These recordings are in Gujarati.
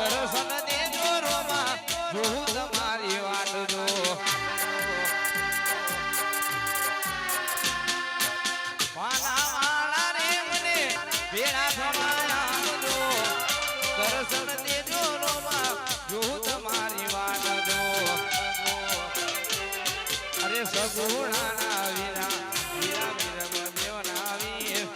દર્શન દેજો રોમા જોઉં તમારી વાટ જો વાલા વાલા રે મને ભેળા થવાયા જો દર્શન દેજો રોમા જોઉં તમારી વાટ જો અરે સગુણાના વીરા વીરા વીરમ દેવના વીર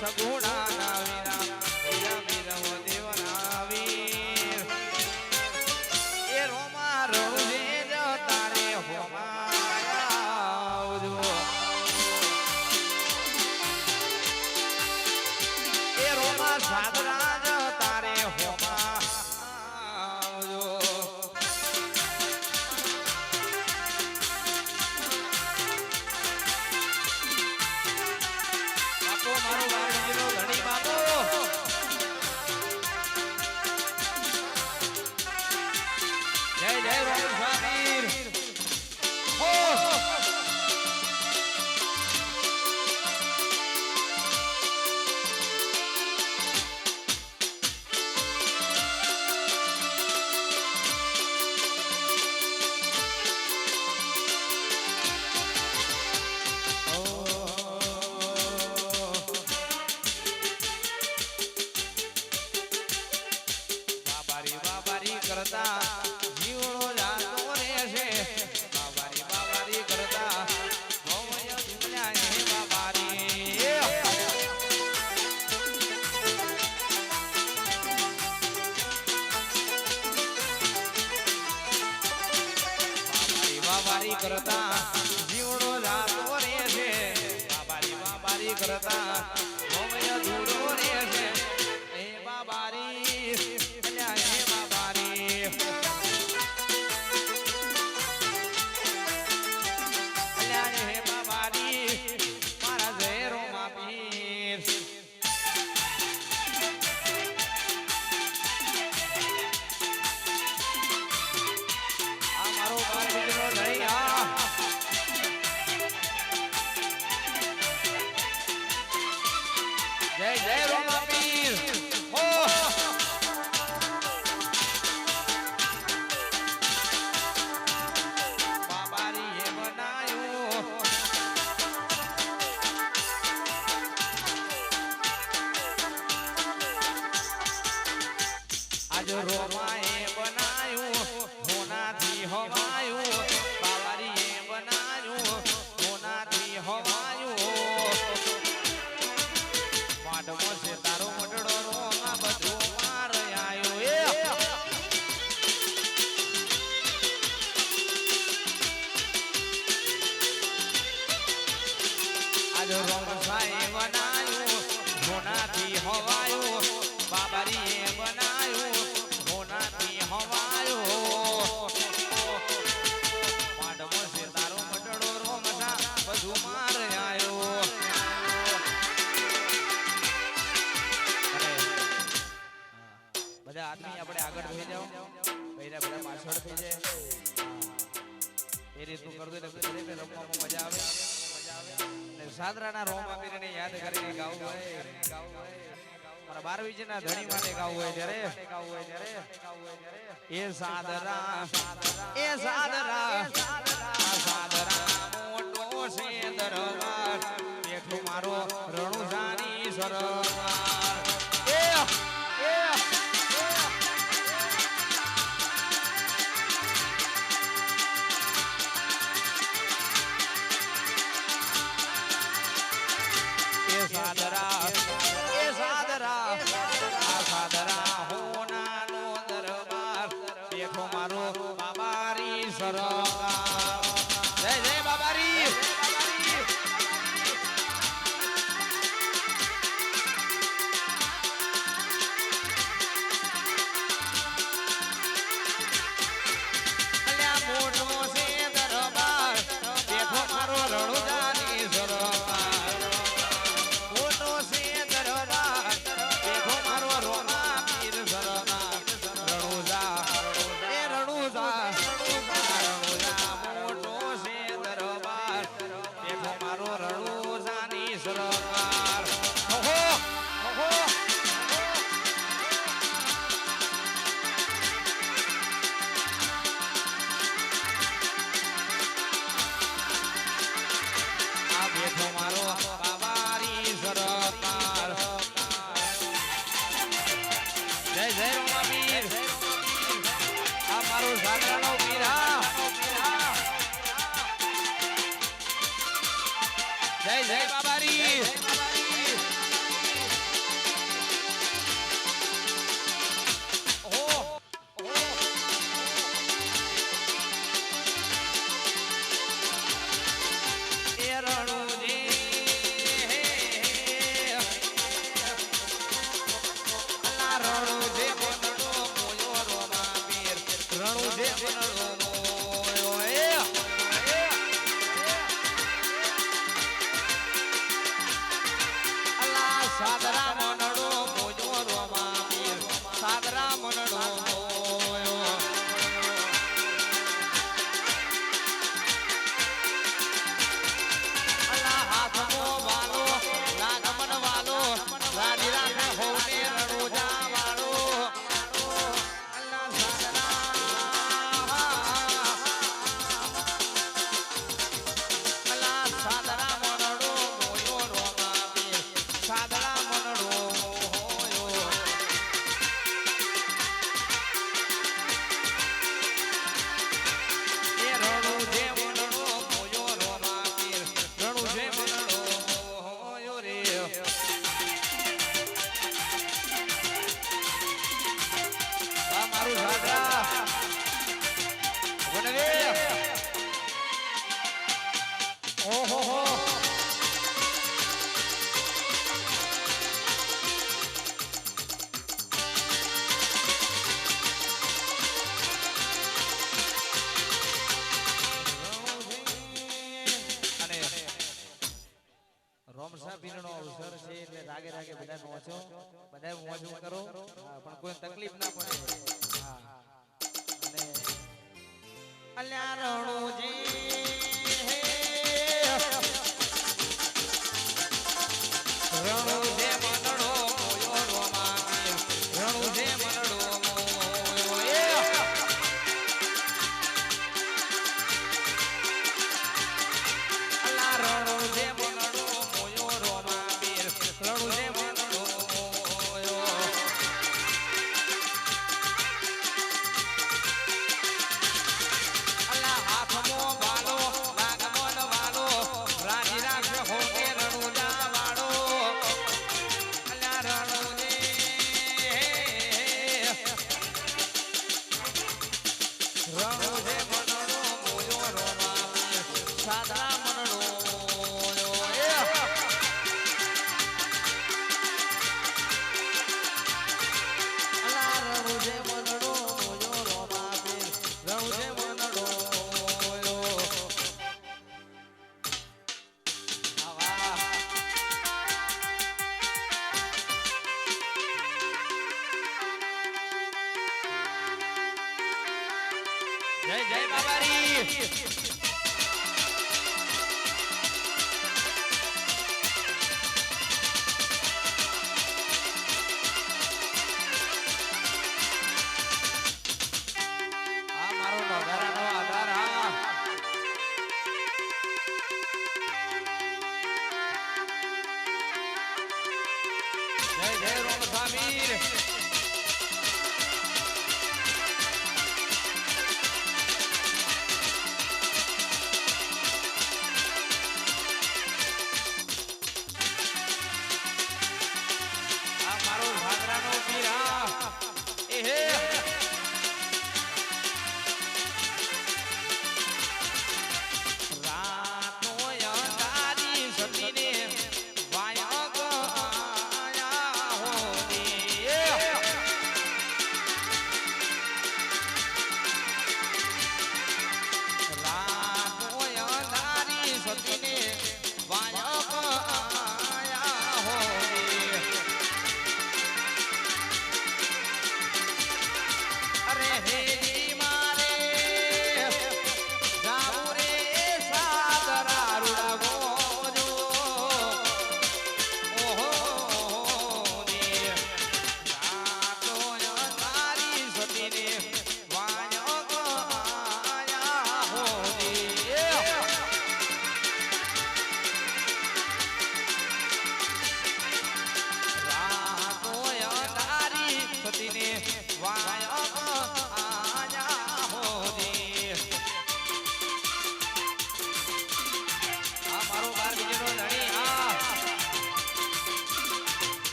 સગુણાના વીરા વીરા વીરમ દેવના વીર એ રોમા રણુજે જ તારે હોમા આવજો એ રોમા સાદરા જ તારે હોમા આવજો મારો બાપુજીનો ધણી બાપુ જય જય રોમ સ્વામીર કરતા જીવડો જાતો રહેશે બાબારી બાબારી કરતા ભવય દુનિયા હે બાબારી બાબારી બાબારી કરતા જીવડો જાતો રહેશે બાબારી બાબારી કરતા ભવય દૂરો રહેશે એ બાબારી જય જય રોમાપીર બાબારીએ બનાયો આજ રોમાએ બનાયો હોનાથી હવાયો બાબારીએ બનાયો હોનાથી હવાયો છે તારો મટડો રોમા બધું માર આયો એ આજ રોમ સાઈ બનાયો હોનાથી હવાયો બાબારીએ બનાયો હોનાથી હવાયો માડમો છે તારો મટડો રોમા બધું માર આયો બધા આદમી આપણે આગળ થઈ જાવ પહેલા બધા પાછળ થઈ જાય એ રીતનું કરતો એટલે દરેકને રમવામાં મજા આવે અને સાદરાના રોમાપીરને યાદ કરીને ગાવું હોય મારા 12 ના ધણી માટે ગાવું હોય ત્યારે એ સાદરા મોટો છે દરબાર બેઠો મારો રણુજાની સરકાર સાદરા હોનાનો દરબાર બેઠો મારો બાબારી સરકાર જય જય બાબારી મોટો છે દરબાર બેઠો મારો રણુજાની સરકાર મોટો છે દરબાર બેઠો મારો રોમાપીર સરકાર રણુજા એ રણુજા જય રોમાપીર આ મારું સાગરાનો પીર હા જય જય બાબારી સાદરા મનડો મોજો રોમાપીર સાદરા મનડો અલ્લા હાથમો વાલો લાગમન વાલો રાજી રાખે હોને રણોજા વાળો અલ્લા સાદરા મનડો મોજો રોમાપીર સાદરા રોમસા પીરનો અવસર છે એટલે રાગે રાગે બધા પહોંચો બધા મોજ કરો પણ કોઈ તકલીફ ના પડે હા અને અલ્યા રણુજી રણુજે મનડો મોયો રોમાપીર રણુજે મનડો અલ્લા રણુજે મનડો મોયો રોમાપીર રણુજે મનડો અલ્લા હાથમો વાલો લાગમન વાલો રાજી રાખે હોને રણુજા વાળો અલ્લા રણુજે રણુજે મનડો મોયો રોમાપીર સાદા મનડો રણુજે મનડો મોયો રોમાપીર રણુજે મનડો જય જય બાબારી આ મારો નોધારાનો આધાર હા જય જય રોમસામીર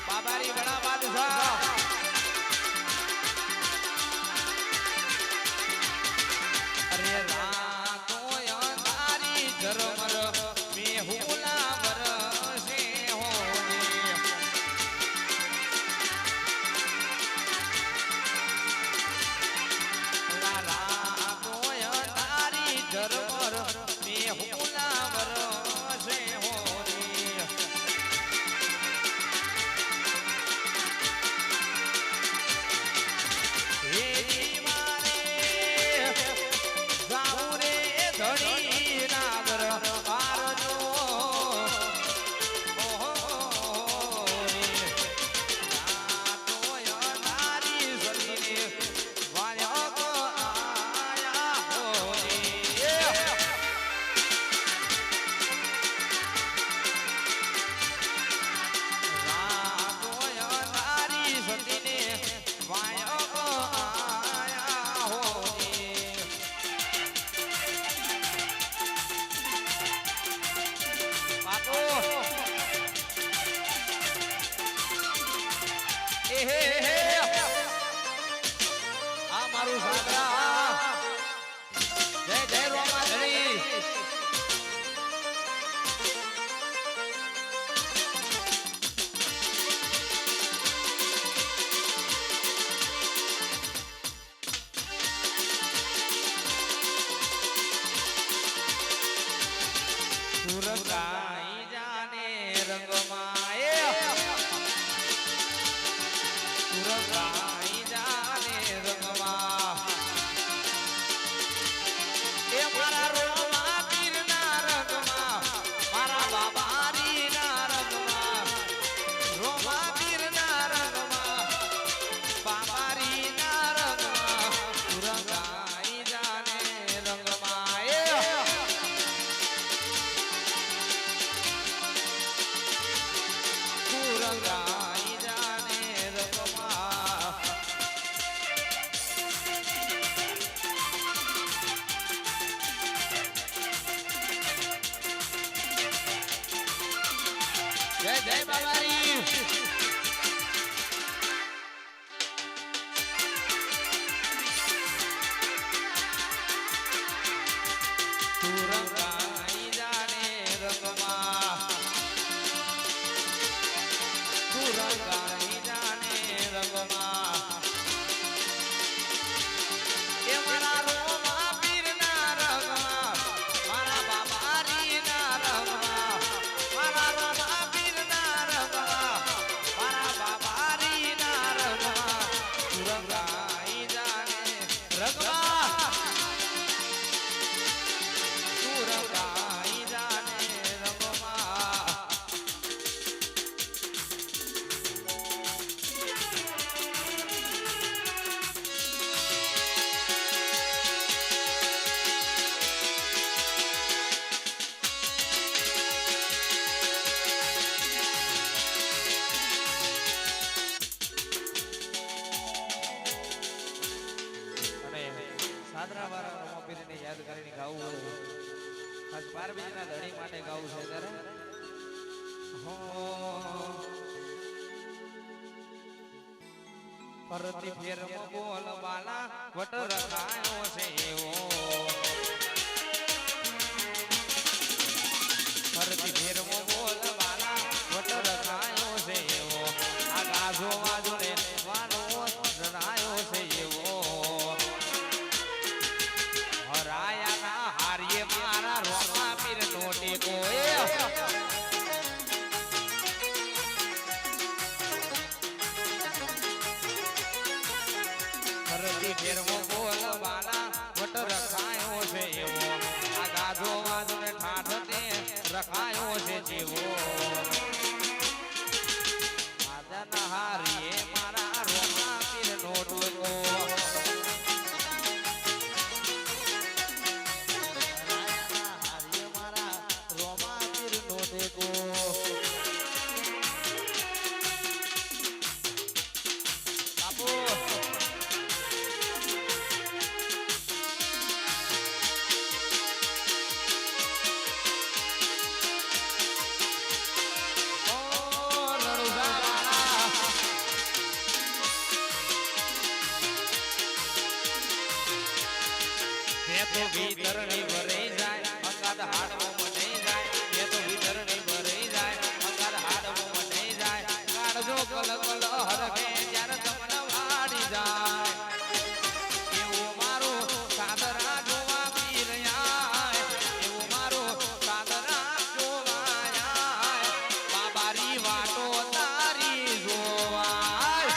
बाबारी बड़ा बादशाह अरे रातो अंधारी झरमर बेहुला बरसे होने रातो अंधारी झरमर बेहुला बरसे होने સુરગાઈ જાને રંગમાએ સુરગાઈ જાને રંગમાં એ મારા રોમા પીરના રંગમાં મારા બાબારીના રંગમાં રોમા પીરના રંગમાં બાબારીના રંગમાં સુરગાઈ જાને રંગમાં રંગાઈ જાને રંગમાં જય જય બાબારી રંગાઈ જાને રંગમાં રંગાઈ જાને રંગમાં એ મારા રોમા પીરના રંગમાં મારા બાબારીના રંગમાં મારા રોમા પીરના રંગમાં મારા બાબારીના રંગમાં રંગાઈ જાને રંગમાં રંગાઈ જાને રંગમાં સાદરા વાળા રમાપીરને યાદ કરીને ગાવું હોય ખાસ પાર્વતીના ધણી માટે ગાવું છે ત્યારે હો પરતી ફેરમાં બોલ બાલા વટ રખાયો છે એવો પરતી ફેરમાં બોલ બાલા વટ રખાયો છે એવો આ ગાજો વાજો ને વાનો રણાયો છે એવો હરાયાના હારીએ મારા રોમા પીર નોટે કોએ ફરતી ફેરવો બોલ બાલા વટ રખાયો છે ભીતરની ભરાઈ જાય અંગાત હાડવો મટી જાય એ તો ભીતરની ભરાઈ જાય અંગાત હાડવો મટી જાય કાઢજો કલ કલ હરખે જ્યારે તમને વાડી જાય એવું મારું સાદરા જોવા પીરયા એવું મારું સાદરા જોવાયા બાબારી વાટો તારી જોવાય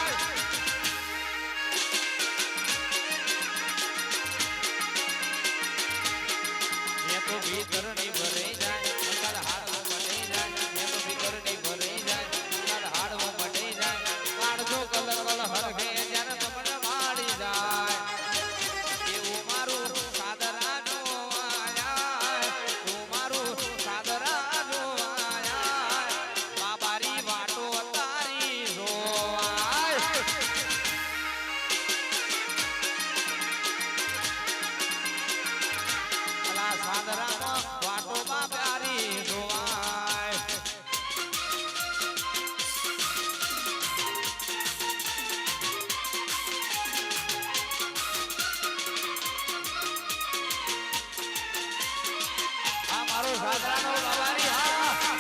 તો ભીતરની ભરાઈ જાય અંગાર હાડવો મટી જાય એ તો ભીતરની ભરાઈ જાય અંગાર હાડવો મટી જાય કાઢજો કલ કલ હરખે જ્યારે તમને વાડી જાય એવું મારું સાદરા જોવાયા તું મારું સાદરા જોવાયા બાબારી વાટો તારી જોવાય સાદરામાં વાટોમાં પ્યારી જોવાય આ મારો સાદરાનો બાબારી હા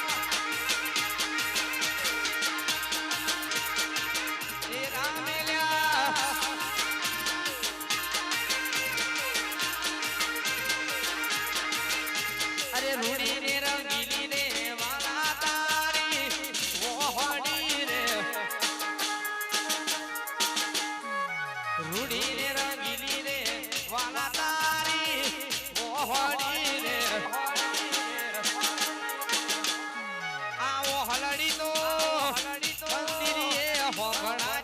એ રામેલ્યા અરે રૂડી ને રંગીલી ને વાલા તારી મોહડી રે રૂડી ને રંગીલી ને વાલા તારી મોહડી રે આવો હલડી તો મંદિરીએ હોગણા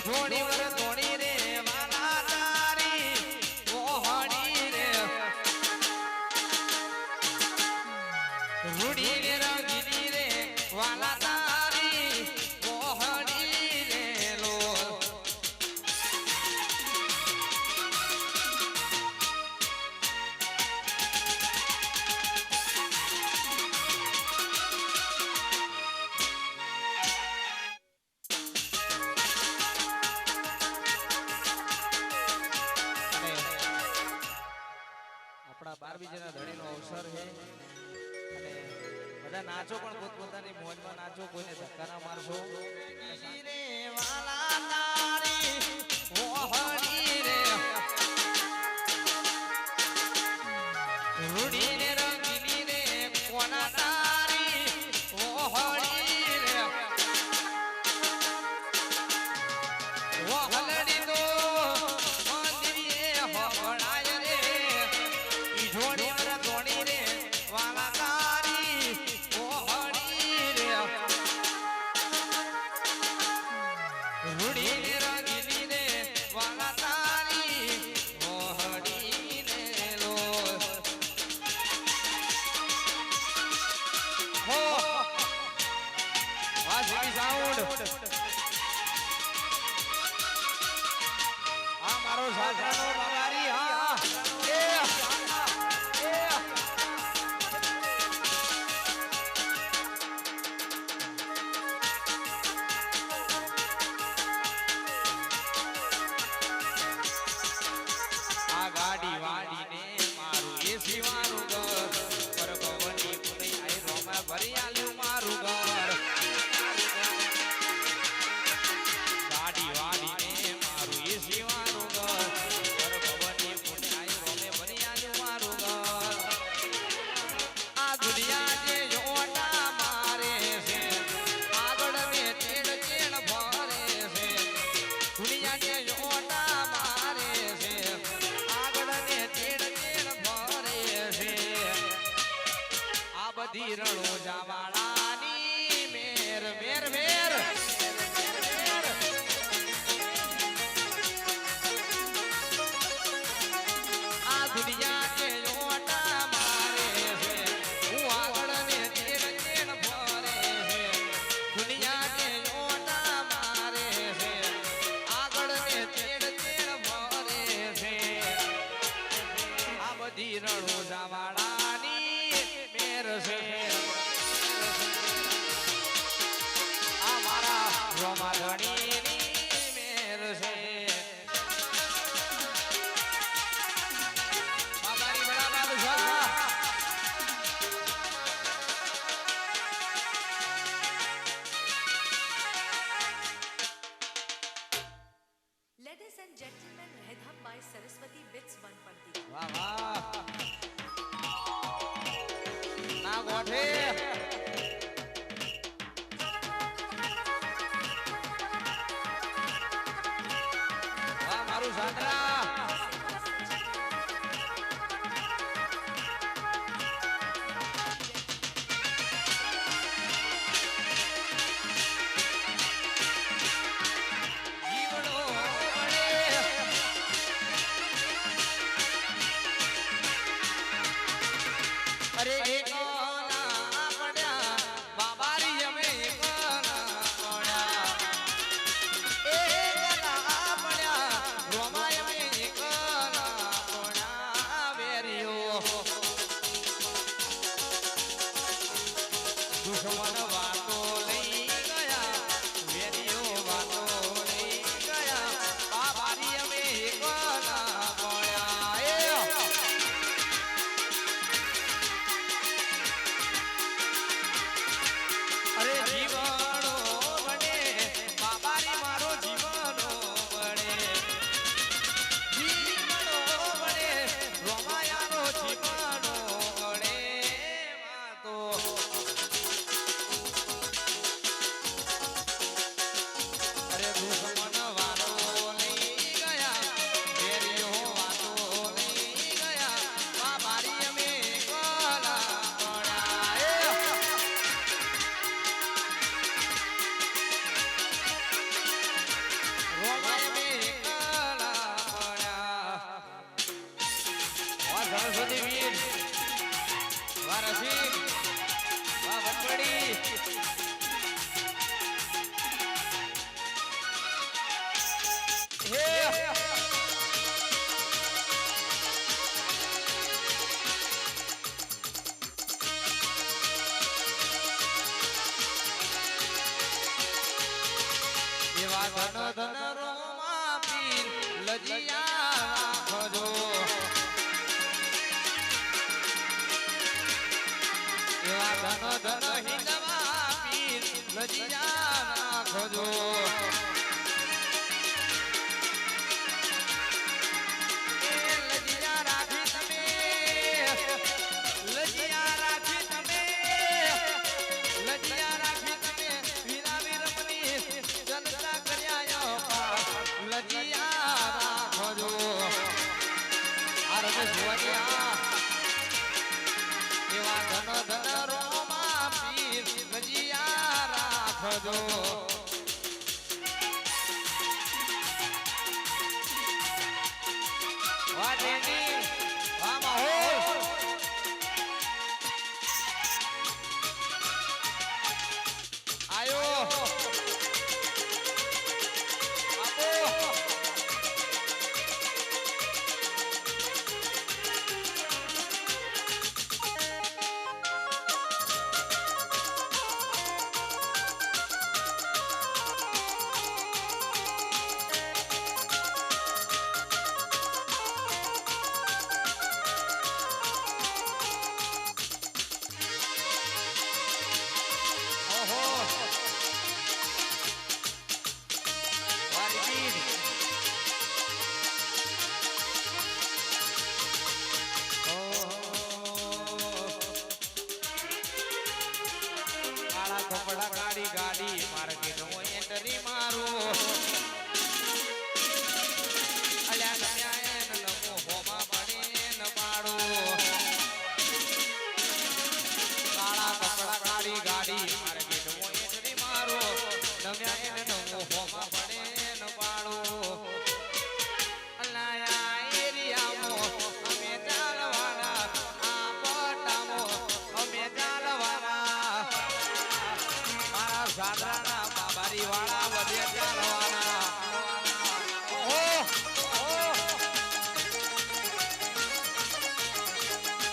ધોણી વર ધોણી રે વાલા તારી મોહડી રે રૂડી ને રંગીલી રે વાલા તારી મોહડી રે લો આપણા 12 જણા ધણીનો અવસર છે અને બધા નાચો પણ પોતપોતાની મોજમાં નાચો કોઈને ધક્કા ના મારશો રે વાલા તારી મોહડી રે રૂડી ને રંગીલી રે કોના તારી મોહડી રે વહલડી તો મંદિરીએ હોગણાય રે ઈ જોડી વર ધોણી રે વાલા તારી મોહડી રે રૂડી ને રંગીલી રે વાલા તારી મોહડી રે લો હો વાસી સાઉન્ડ આ મારો સાસરાનો બાબારી હા એ આ ગાડી વાડીને મારું એસી મારું ઘર પર ભવની પુનઈ આઈ રોમા ભરી આલ્યું મારું ઘર ગાડી વાડીને મારું એસી મારું ઘર પર ભવની પુનઈ આઈ રોમે ભરી આલ્યું મારું ઘર આ દુનિયા જે જોટા મારે છે આગળ ને ચેડ ચેડ ભરે છે દુનિયા જે જોટા મારે છે આગળ ને ચેડ ચેડ ભરે છે આ બધી રણો જાવાળાની મેર મેર મેર આ દુનિયા જે જોટા મારે છે હું આગળ ને ચેડ ચેડ ભરે છે દુનિયા જે જોટા મારે છે આગળ ને ચેડ ચેડ ભરે છે આ બધી રણો જાવાળાની મેર છે કોઠે વાહ મારું સાંતરા અરે એક ના પડ્યા બાબારી અમે એક ના પડ્યા એક ના પડ્યા રોમાય અમે એક ના પડ્યા વેરિયો દુશ્મન વાતો લઈ ગયા વેરિયો વાતો લઈ ગયા બાબારી અમે એક ના પડ્યા અરે જીવનો બને બાબારી મારો જીવનો બને જીવનો બને રોમાયાનો જીવનો બને માતો અરે દુશ્મન વાતો લઈ ગયા વેરિયો વાતો લઈ ગયા બાબારી અમે કલા પડ્યા રોમાય મે કલા પડ્યા વાહ સરસ્વતી વીર વાહ રસિક વાહ વટવડી હે એવા ધન ધન રોમા પીર લજિયા રાખજો એવા ધન ધન હિંદવા પીર લજિયા રાખજો એ લજિયા રાખી તમે લજિયા રાખી તમે લજિયા રાખી તમે વીરા વીરમની જલસા કર્યા લજિયા રાખજો આરજ સુવડિયા એવા ધન ધન રોમા પીર લજિયા રાખજો વાહ દેની વાહ માહોલ આયો આપો ઓહો વારી પીર કાળા કપડા કાળી ગાડી માર્કેટ હું એન્ટરી મારું અલ્યા નમ્યા એન લમો હોમાં પડે ન પાડો કાળા કપડા કાળી ગાડી માર્કેટ હું એન્ટરી મારું નમ્યા એન લમો હોમાં પડે ન પાડો અલ્યા એરિયામાં અમે ચાલવાના આ પટામાં અમે ચાલવાના મારા સાદરાના બાબારી વાળા વધે ચાલવાના ઓહો ઓહો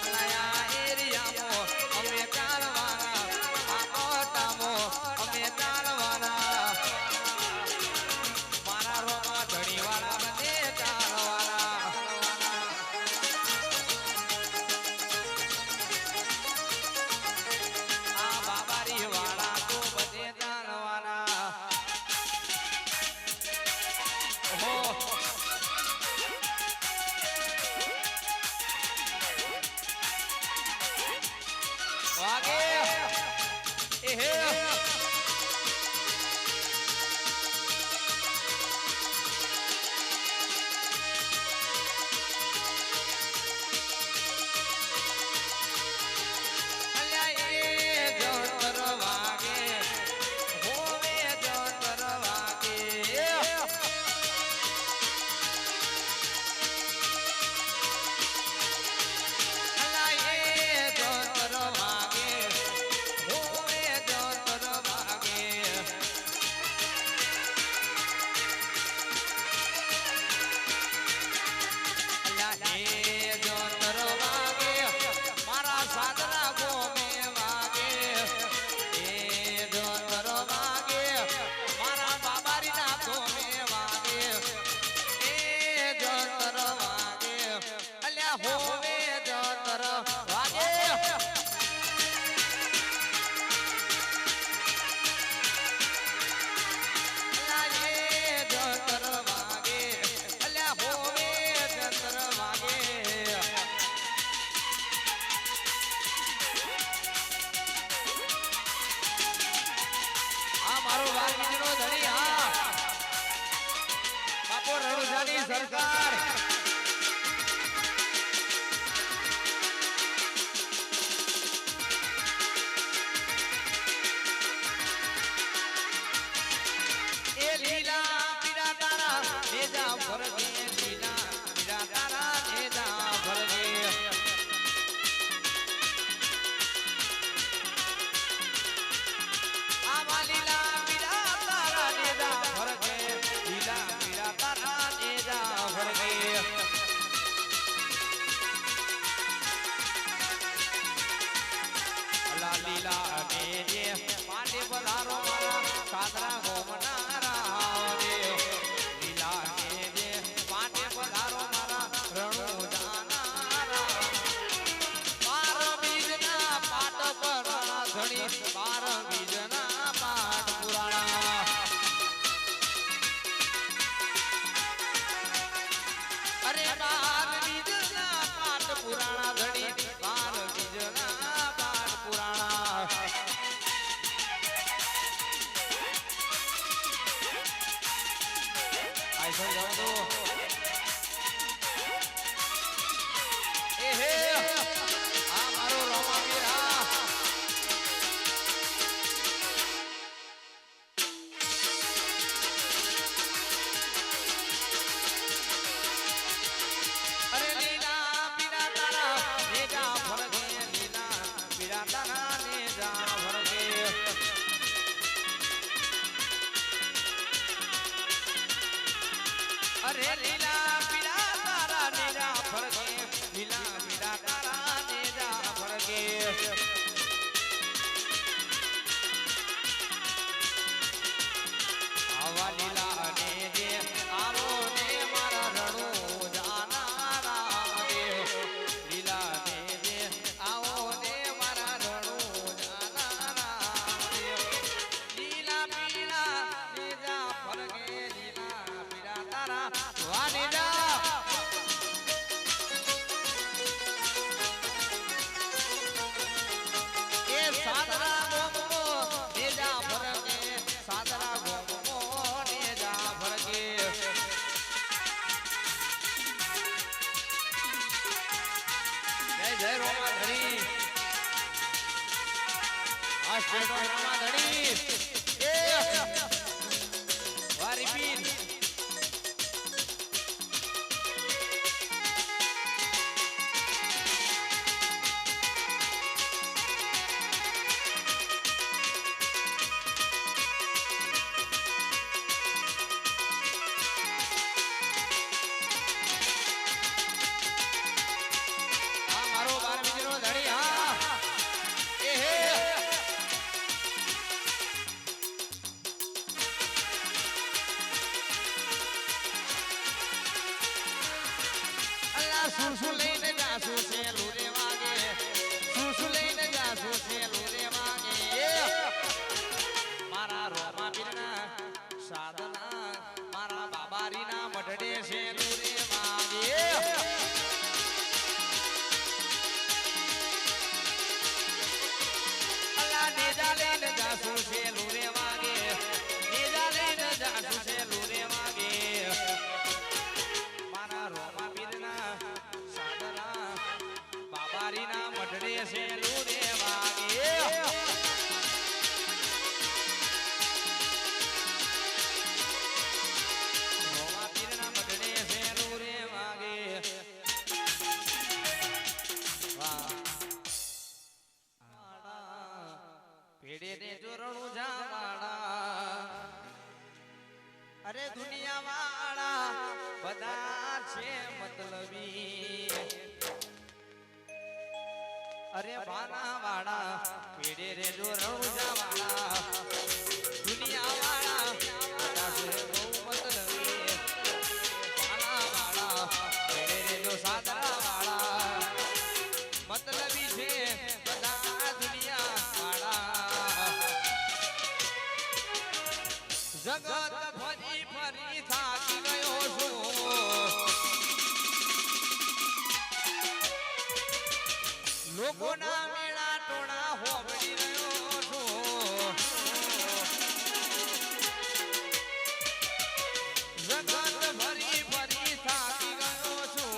અલ્યા એરિયામાં અમે ચાલવાના આ પટામાં અમે ચાલવાના મારા રોમા ધણી વાળા બધે ચાલવાના આ બાબારી વાળા તો બધે ચાલવાના વાગે એ હે સરકાર એ લીલા પીડા તારા ભેજા ભરગે લીલા પીડા તારા ભેજા ભરગે આવા લીલા પીડા તારા ભેજા ભરગે લીલા પીડા તારા ભેજા ભરગે લીલા ને જે પાટે પધારો મારા સાદરા ગોમનારા લીલા ને જે પાટે પધારો મારા રણુ જાનારા 12 બીજના પાટ પર ધણી 12 બીજના પાટ પુરાણા અરે 12 બીજના પાટ પુરાણા ધણી 12 બીજના પાટ પુરાણા આઈસો જાવ તો એ હે આ મારો રોમાવીર આ અરે લીલા પીડા તારા ભેજા ભરગે લીલા પીડા તારા નેજા ભરગે અરે લીલા પીડા તારા નેજા ભરગે લીલા પીડા તારા નેજા ભરગે આવા લીલા ને જે આવો ને મારા રણુ જાનારા લીલા ને જે આવો ને મારા રણુ જાનારા લીલા પીડા નેજા ભરગે લીલા પીડા તારા વાનેજા એ સાદરા ગોમો નેજા ભરગે સાદરા ગોમો નેજા ભરગે જય જય રોમા ધણી આ સ્ટેટ રોમા ધણી એ વારી પીન આ મારો 12 બીજનો ધણી હા એ હે અલ્લા સુસુ લઈને જાસુ છે લુરે વાગે સુસુ લઈને જાસુ છે લુરે વાગે મારા રોમા બીરના સાધના મારા બાબારીના મઢડે છે લુરે વાગે નેજા લઈને જાસુ છે લૂરે વાગે નેજા લઈને જાસુ છે લૂરે વાગે મારા રોમા પીરના સાદરા બાબારીના મઢડે છે લૂરે વાગે રોમા પીરના મઢડે છે લૂરે વાગે પેડે ને જોરણું જાવાળા અરે દુનિયા વાળા બધા છે મતલબી અરે બાના વાળા પેડે રે જોરણું જાવાળા દુનિયા વાળા બધા છે બહુ મતલબી બાના વાળા પેડે રે જો સાદરા વાળા મતલબી છે બધા દુનિયા જગત ફરી ફરી થાકી ગયો છું લોકોના મેળા ટોળા હોબળી રહ્યો છું જગત ફરી ફરી થાકી ગયો છું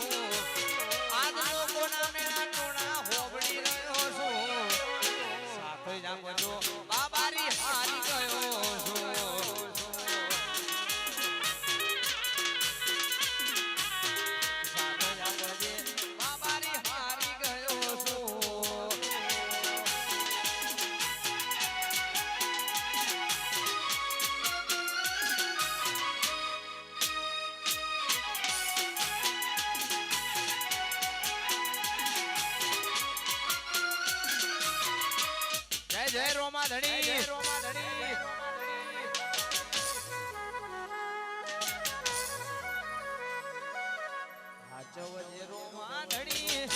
આજ લોકોના મેળા ટોળા હોબળી રહ્યો છું સાથે જ બધો બાબારી હારી ગયો છું જય રોમા ધણી જય રોમા ધણી હાચવ જય રોમા ધણી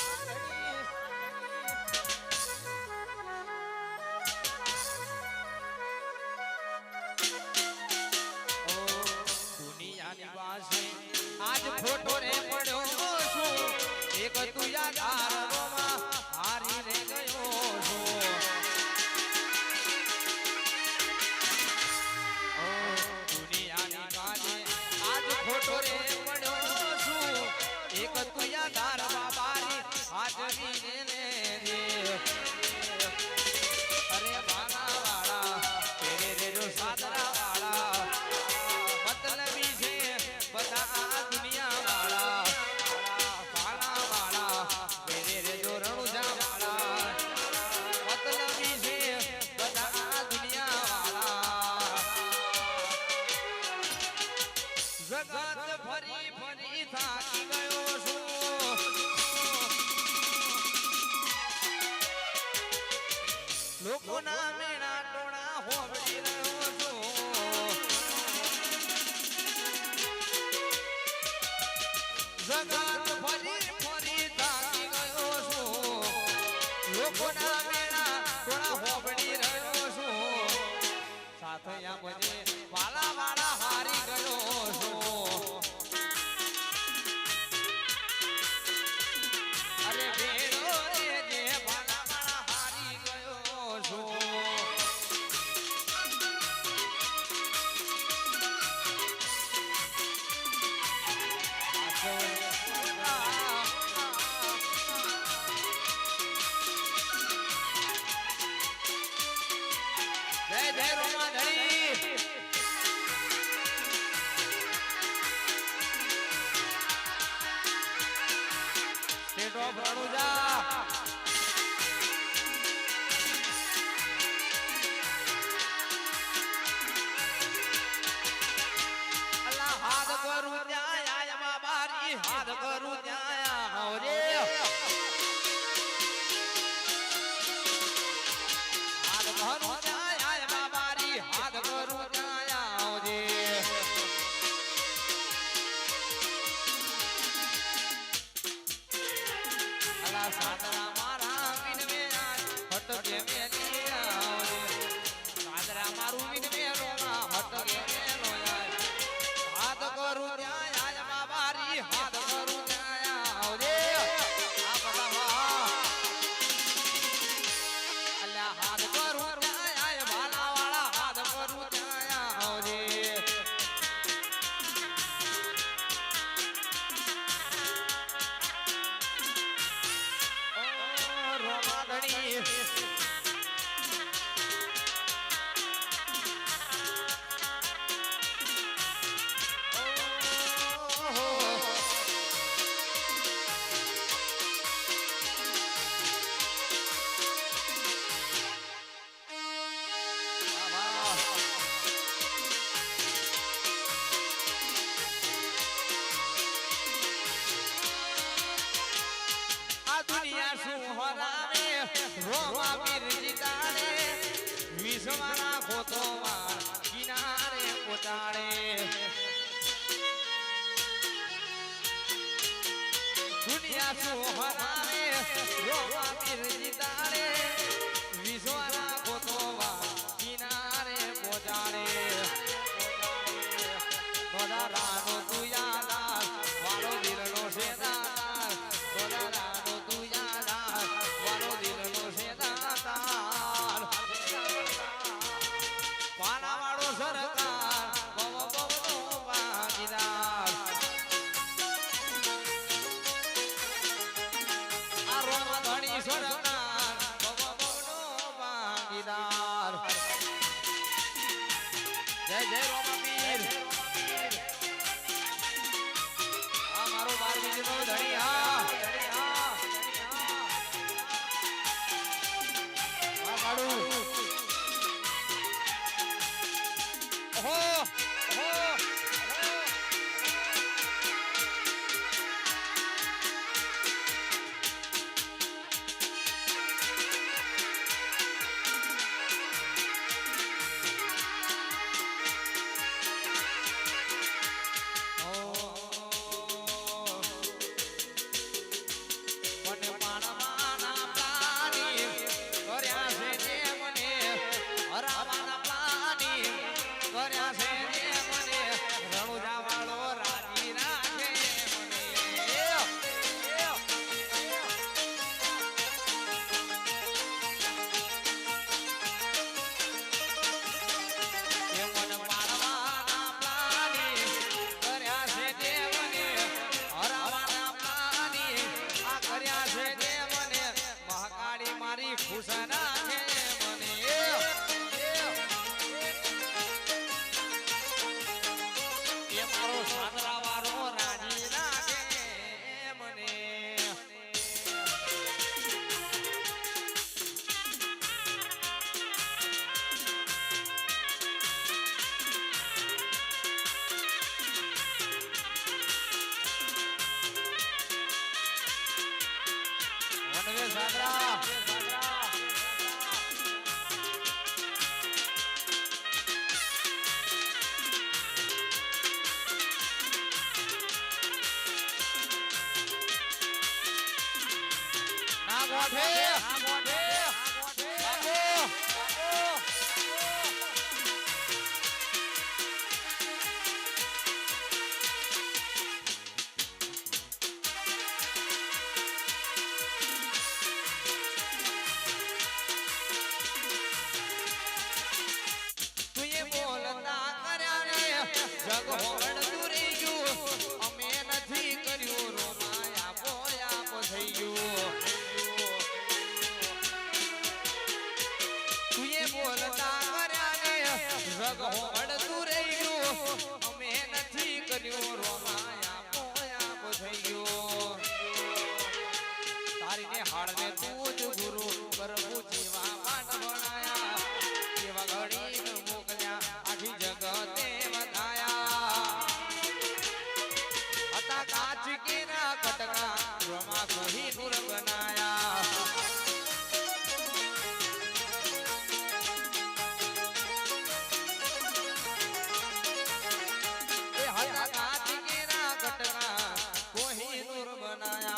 દુનિયાની પાસે આજ ફોટો રે પડ્યો છું એક તું યાદ રોમા હારી રે ગયો છું ફોટો રે પડ્યો છું એક તુયા દાર બાબારી હાજરી ને રે અરે બાના વાળા તેરે રે જો સાદરા વાળા મતલબી છે બધા દુનિયા વાળા બાના વાળા તેરે રે જો રણુજા વાળા મતલબી છે બધા દુનિયા વાળા જગત ફરી ફરી થાકી ગયો છું લોકોના મેળા ટોળા હોબળી રહ્યો છું જગત ફરી ફરી થાકી ગયો છું લોકોના મેળા ટોળા હોબળી રહ્યો છું સાથે આ બધે વાલા વાળા હારી ગયો છું અરે ભેડો રે જે વાલા વાળા હારી ગયો છું જય જય રોમા ધણી સ્ટેટ ઓફ રણુજા અલ્લાહ હાથ કરું ત્યાં આયા બાબારી હાથ કરું ત્યાં આવરે હાથ કરું ત્યાં આયા બાબારી હાથ કરું ત્યાં આવજે અલ્લાહ સાદરા મારા વિનવે હટકે મેલી આવજે સાદરા મારું વિનવે રોમા હટકે મેલો હાથ કરું ત્યાં આયા બાબારી હાથ કરું ત્યાં આવજે આ બધા અલ્લાહ હાથ કરું ત્યાં બીરજી તારે વિશ્વના ખોતોમાં કિનારે પોતાડે દુનિયા સુહાવે રોમા બીરજી તારે વિશ્વના ખોતોમાં કિનારે પોતાડે રાનો તું યાદ વાળો દિલનો છે દાતા રાનો તું યાદ વાળો દિલનો છે દાતા પાણા વાળો સરકાર બવ બવનો ભાગીદાર આ રોમ ધણી સરકાર બવ બવનો ભાગીદાર જય જય રોમાપીર જગ હોડતું રહી ગયું અમે નથી કર્યું રોમાયા પોયા થઈ ગયું તું એ બોલતા કર્યા ને જગ હોડતું રહી ગયું અમે નથી કર્યું રોમાયા પોયા થઈ ગયું તારી ને હાડ ને તું જ ગુરુ કરવું જીવા પાઠ ભણાયા એવા ઘડી મોકલ્યા આખી જગતે कटका रमा कहीं नूर बनाया कटका कोही नूर बनाया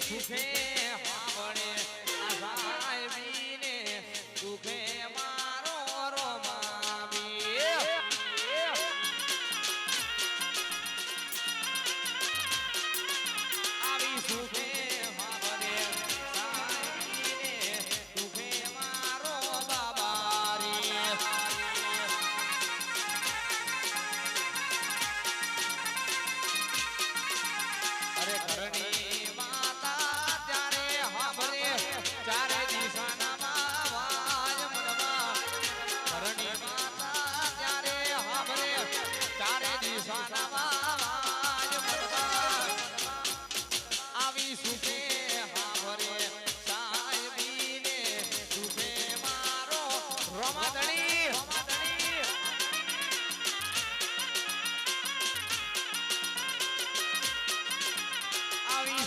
સુખે હાવણે આસાય બીને સુખે મારો રોમાવી આવી સુખે હાવણે આસાય બીને સુખે મારો બાબારી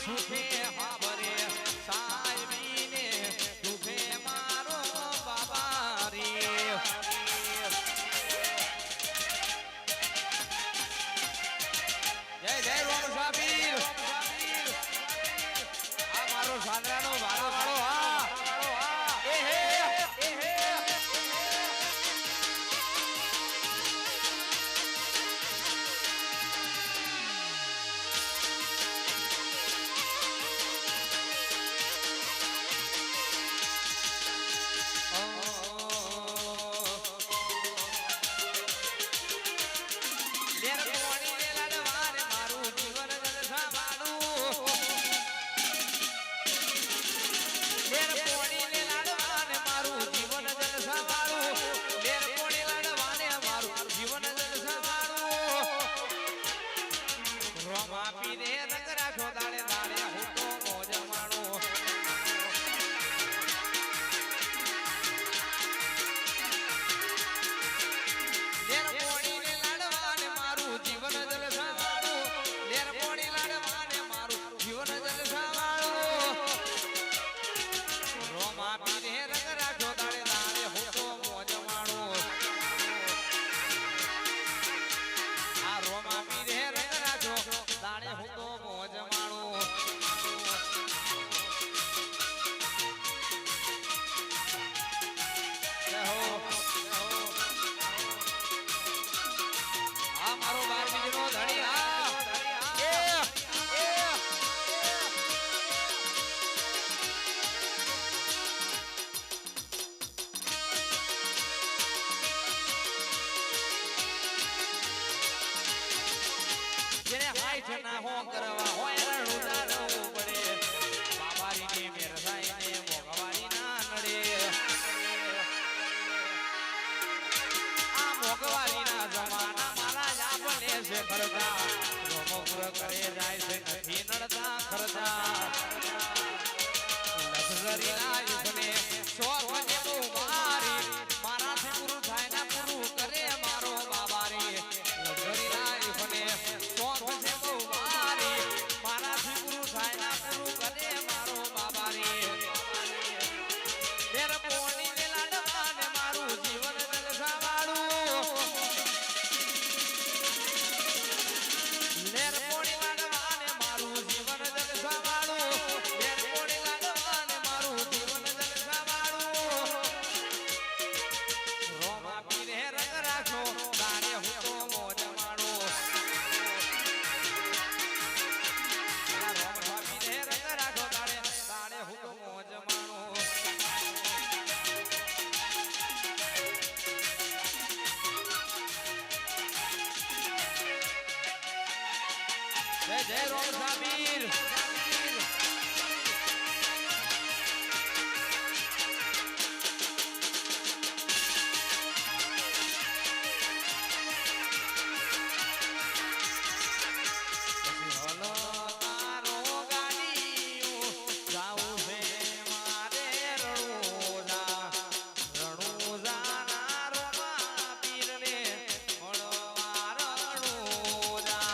સુખે હાબરે સાહેબીને સુખે મારો બાબા રે જય જય રોમ સાબીર આ મારો સાંદરાનો વારો વાળો હા એ હે ના હો કરવા હોય રણું દારવું પડે બાબારી ને મેરસાઈ ને મોગવારી ના નડે આ મોગવારી ના જમાના મારા જ આપને છે ખર્ચા રોમપુર કરે જાય છે નથી નડતા ખર્ચા લક્ષરી ના યુગને શોખ ને બહુ મારી મારાથી પૂરું થાય ના પૂરું કરે મારો બાબારી લક્ષરી ના યુગને શોખ છે બહુ મારી મારાથી પૂરું થાય ના પૂરું કરે મારો બાબારી તેર પોણી ને લાડવા ને મારું જીવન જલસા વાળું લેર પોણી લાડવા ને મારું જીવન જલસા વાળું લેર પોણી લાડવા ને મારું જીવન જલસા વાળું રોમા પીરે રંગ રાખો તારે હું તો મોજ માણું રોમા પીરે રંગ રાખો તારે હું તો મોજ માણું જય જય રોમ સાબીર હલો તારો ગાડીયું જાવું છે મારે રણુજા ના રોમા પીરને મળવા રણુજા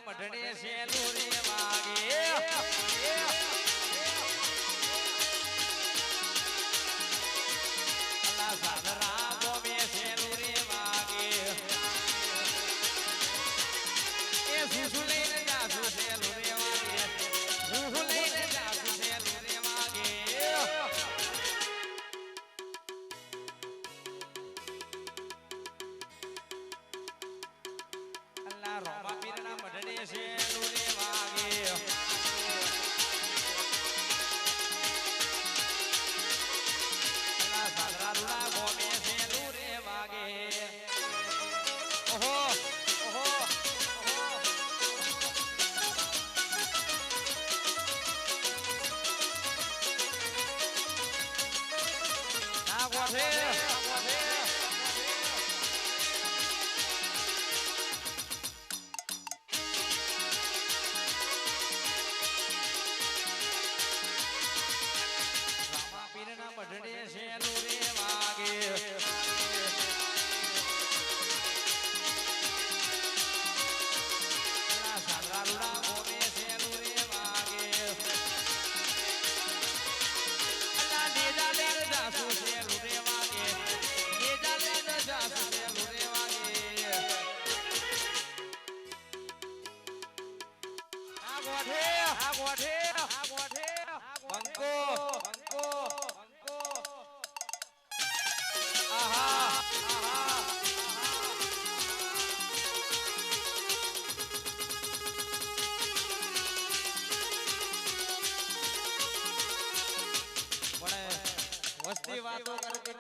મઢડે છે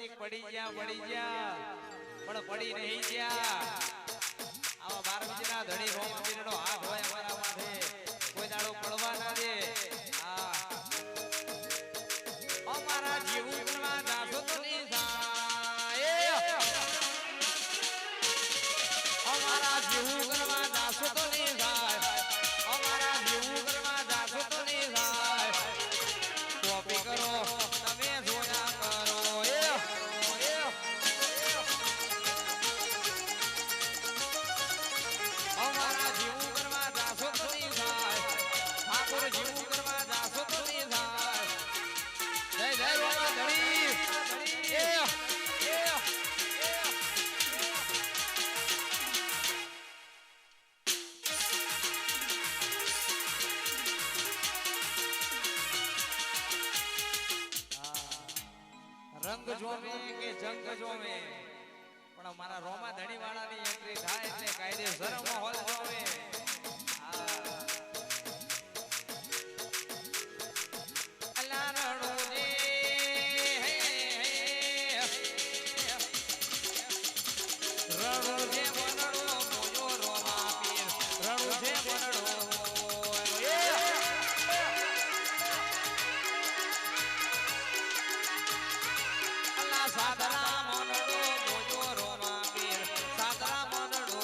કઈક પડી ગયા પણ પડી નહીં ગયા આવા 12 બીજના ધણી રોમપીરનો હાથ હોય અમારા માથે કોઈ દાડો પડવા ના દે અમારા જીવું કરવા જાશો તો નહીં થાય અમારા જીવું કરવા જાશો તો નહીં થાય અમારા જીવું કરવા જાશો તો નહીં થાય કોપી કરો તમે જોયા કરો અમારા જીવું કરવા જાશો તો નહીં થાય ઠાકોર જીવું કરવા જાશો તો નહીં થાય જય જય રોમા ધણી રંગ જોમે કે જંગ જોમે પણ અમારા રોમા ધણી વાળાની એન્ટ્રી થાય એટલે કાયદેસર માહોલ જોમે સાદરા મનડો બોજો રોમા પીર સાદરા મનડો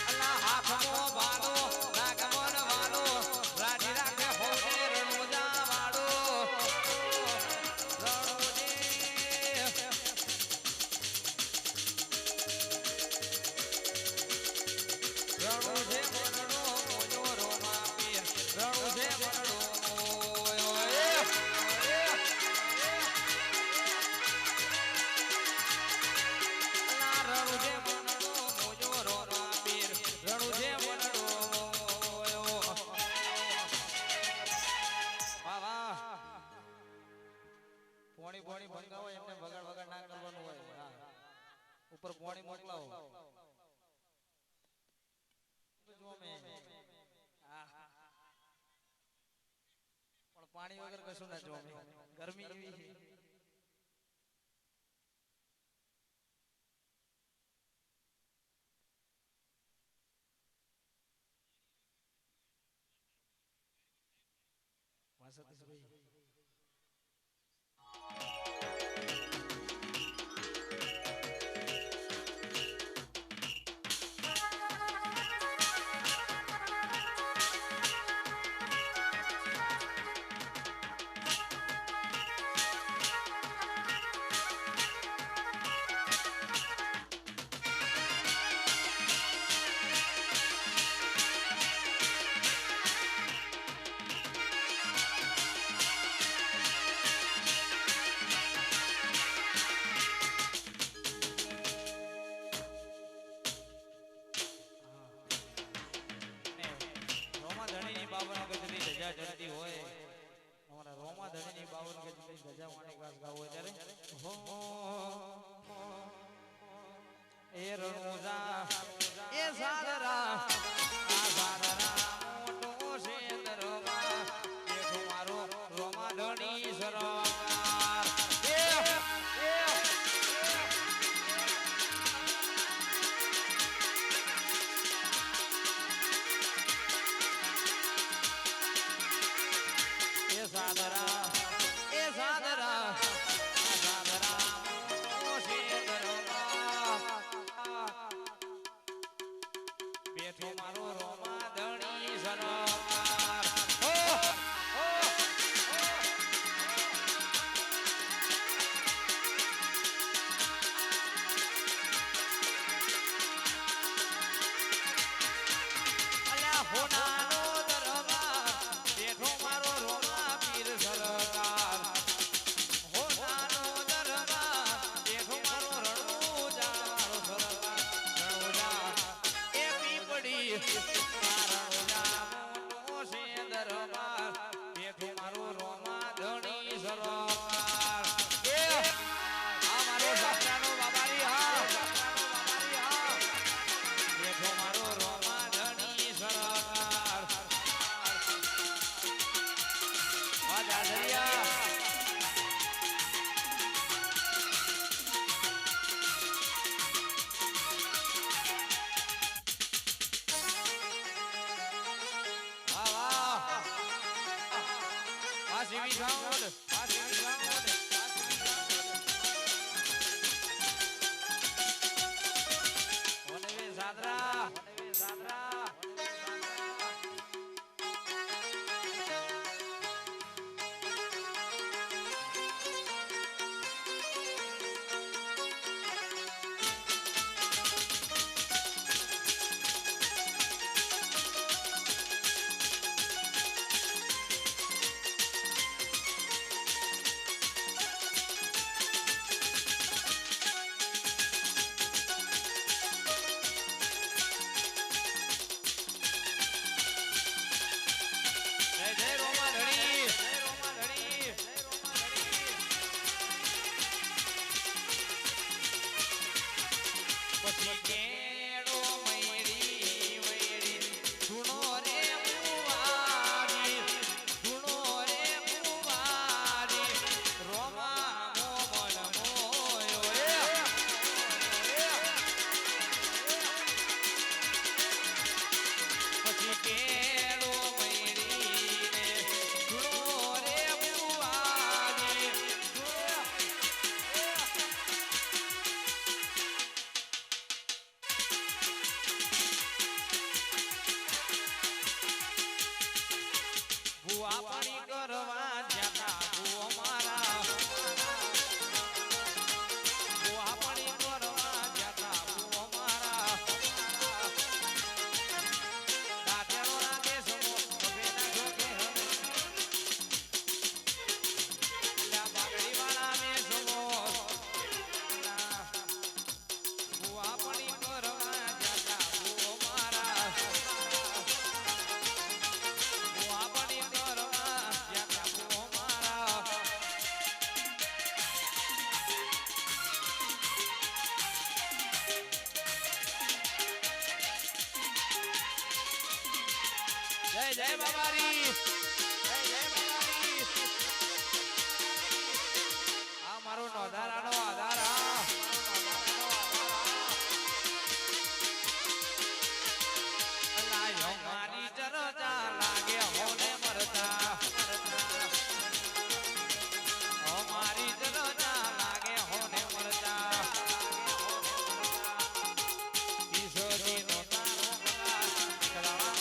અલ્લા હાથમો વાલો નાગમન વાલો રાજી રાખે હોજે રણુજા વાળો રણુજે મનડો બોજો રોમા રણુ છે મનડો રણુ છે મનડો મોજો રોમા પીર રણુ છે મનડો વાહ વાહ પોણી પોણી ભંગા હોય એમને વગાડ વગાડ ના કરવાનું હોય ઉપર પોણી મોકલાવો પણ પાણી વગર કશું ના જોવે ગરમી એવી છે વાસતભાઈ ચડતી હોય અમારા રોમા ધણીની 52 ગજની ગજા માણેક રાસ ગાવ હોય ત્યારે એ રણુજા એ સાદરા આ સાદરા મોટો છે દરબાર એ તમારો રોમા ધણી સરકાર બેઠો મારો રોમા ધણી જય જય બાબારી જય જય બાબારી આ મારો નોધારાનો આધાર લાયો મારી ચરતા લાગે હોને મરતા ઓ મારી ચરતા લાગે હોને મરતા ઈશોરી નો તારો કલા કલાવા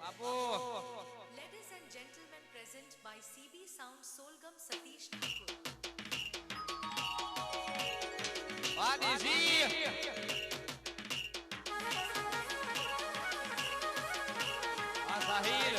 આપો. Ladies and gentlemen, present by CB Sound Solgam Satish Thakur. વાદીજી આ સાહિલ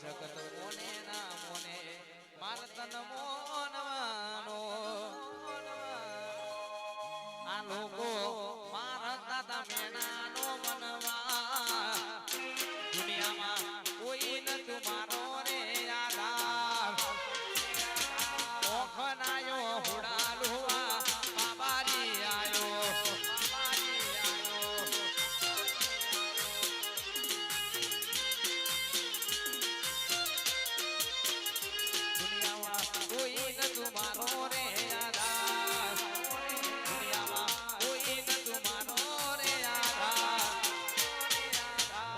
જગત મોને ના મોને મારતન મોનવાનો આ લોકો મારતા તમે નાનો મનવા દુનિયામાં કોઈ ન તુમારો રે આધાર ઓખનાયો હુડાલુવા બાબારી આયો तुम्हारो रे आधार दुनियाમાં કોઈ ન तुम्हारो રે આધાર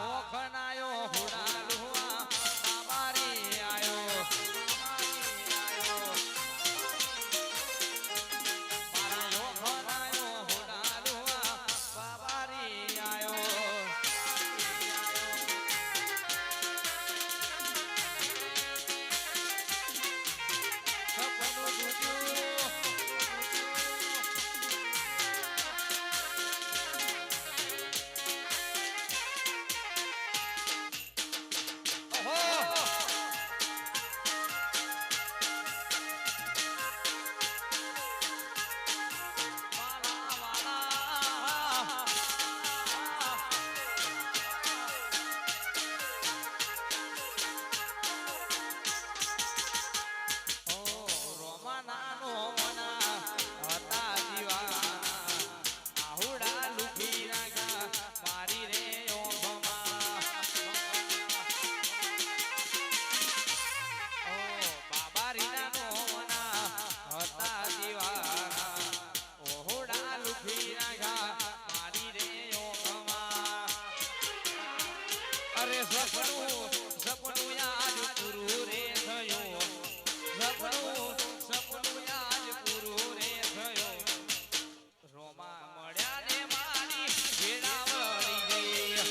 ઓખનાયો હુડાલુવા બાબારી આયો મારા ઓખનાયો હુડાલુવા બાબારી આયો અરે સપનું સપનું આજ પૂરું રે થયો સપનું આજ પૂરું રે થયો રોમા મળ્યા ને મારી ભેડા વળી ગઈ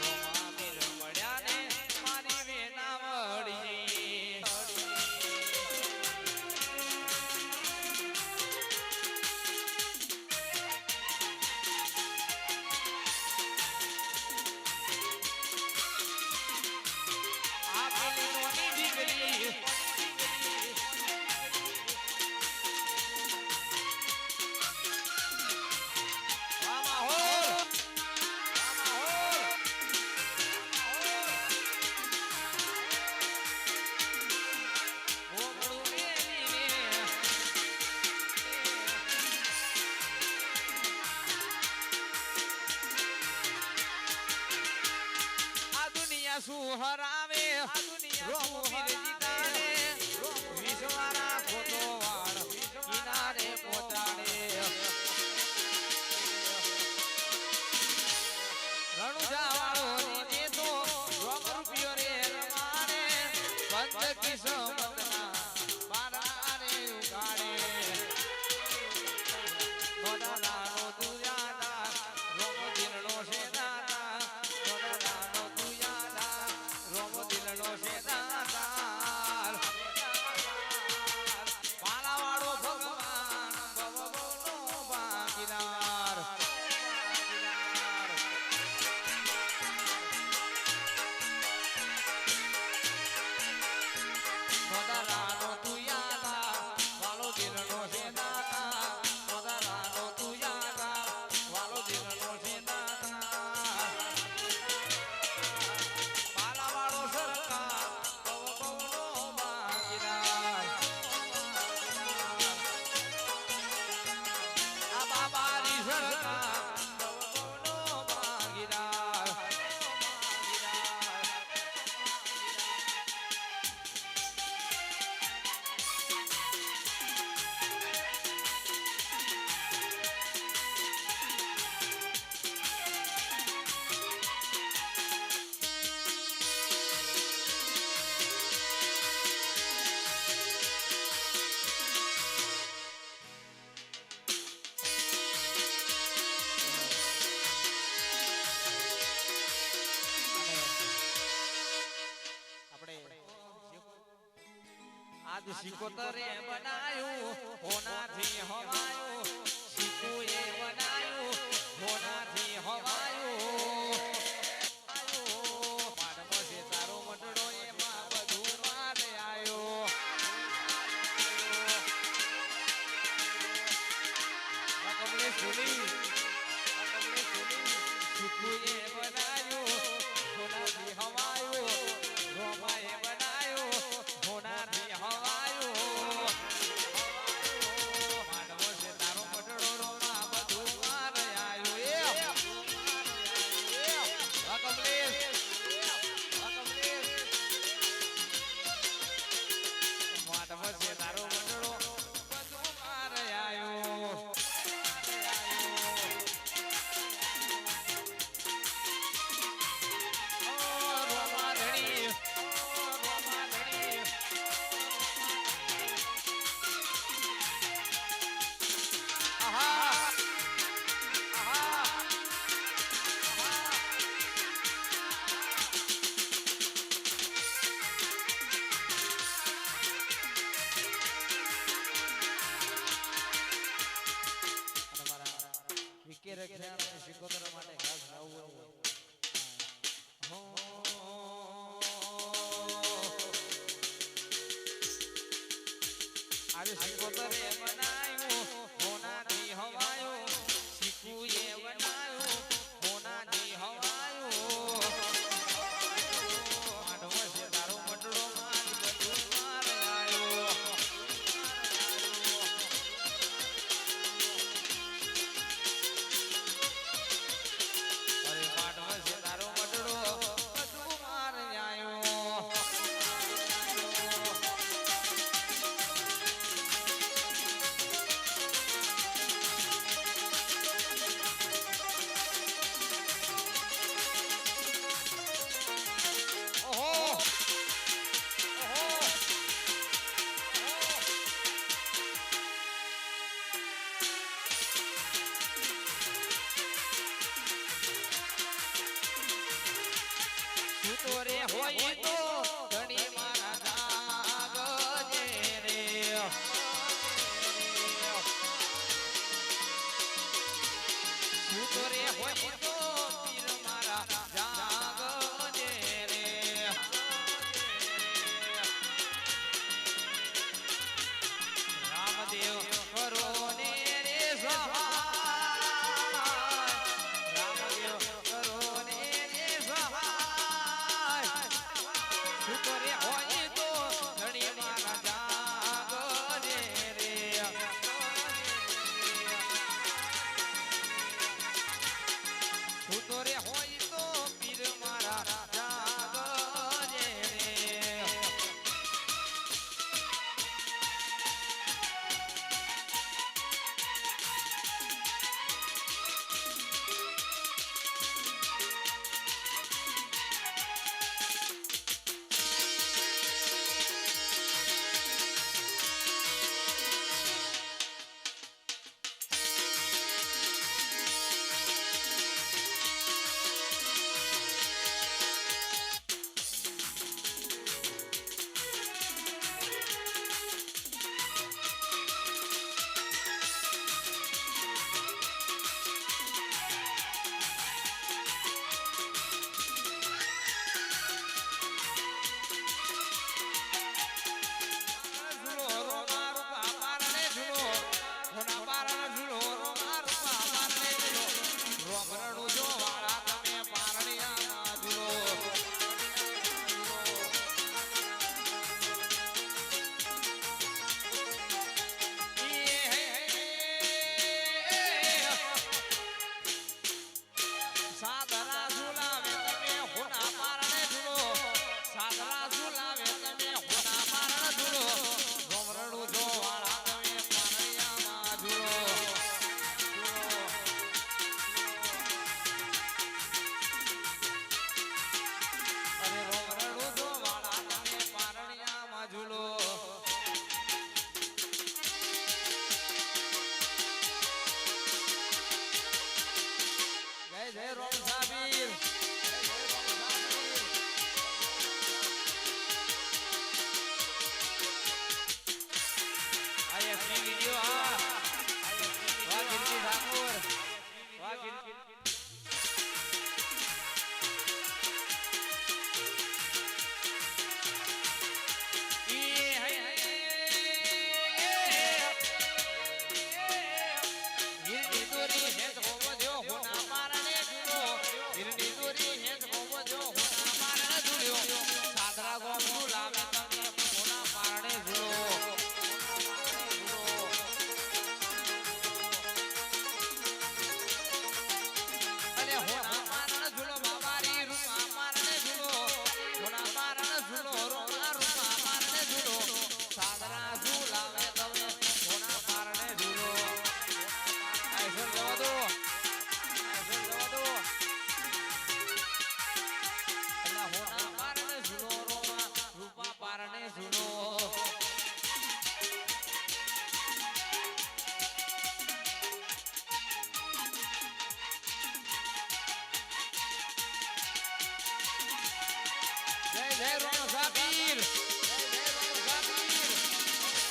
રોમા પીર મળ્યા ને મારી ભેડા વળી ગઈ શું હરાવે રોમ જીતાડે વિશ્વારા ખોટો વાળ કિનારે પહોંચાડે રણુજા વાળો નીચે તો રોમ રૂપિયો રે રમાડે બંધ કિસ્મતના બારા રે ઉગાડે નોડાલાનો તુયાદા રોમ દિલનો છે દાદા નોડાલાનો તુયાદા રોમ દિલનો છે દાદા પાલાવાળો ભગવાન ભવનો ભાગીદાર નોડાલાનો તુયાદા વાલો દિલનો છે દાદા નોડાલાનો તુયાદા વાલો દિલનો છે દાદા પાલાવાળો સરકાર ભવનો ભાગીદાર આ બાબારી સરકાર ભવનો ભાગીદાર આપણે આજ સિકોતરે બનાયું હોનાથી હવાયું સિકુએ બનાયું હોનાથી હવાયું પાડમો છે તારો મટડો એમાં બધું માર આયો કમલે સુની સિકુએ બનાયું હોનાથી હવાયું રોમાએ બનાયું હોનાથી હવાયું માંડવો છે તારો મટડો રોમા બધું માર આયો માંડવો છે તારો મટડો બધું માર આયો સિકોતર માટે ખાસ ગાવું આજે સિકોતરે બનાવ્યું હોનાથી હવાયું સિકુએ બનાવ્યું હોનાથી હવાયું માંડવો છે તારો મટડો માર બધું માર આયો તોરે હોય તો ઘણી મારા જાગજે રે તોરે હોય તો પીર મારા જાગજે રે રામદેવ કરો ને રે સહાય રામદેવ કરો ને રે સહાય સુતરે હોય તો ઘણી મારા જાગજે રે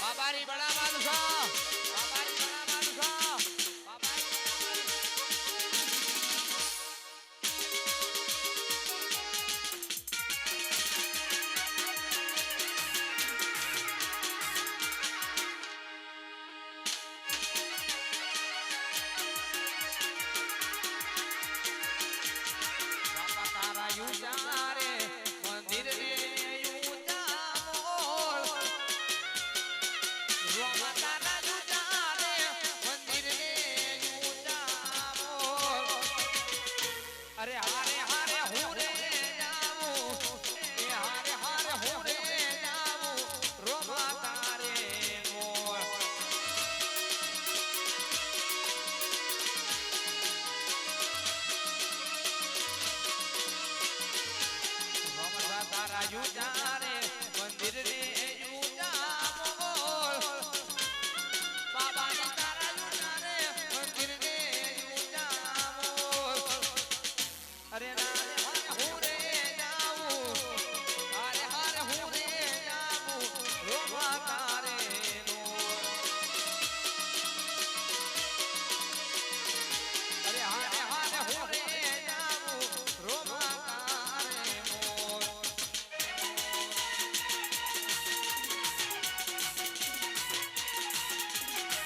બાબારી બડા બાદશાહ બાબારી બડા બાદશાહ બાબારી બાબા તારા યુજારે મંદિર રે અરે હારે હારે હું રે જાવું એ હારે હારે હું રે જાવું રોમા તારે મોર રોમા તારા યુજારે મંદિર રે યુજા મોર બાબા તારા યુજારે મંદિર રે યુજા મોર અરે નારે હારે હું રે જાવું હારે હારે હું રે જાવું રોમા તારે અરે હારે હારે હું રે જાવું રોમા તારે મોર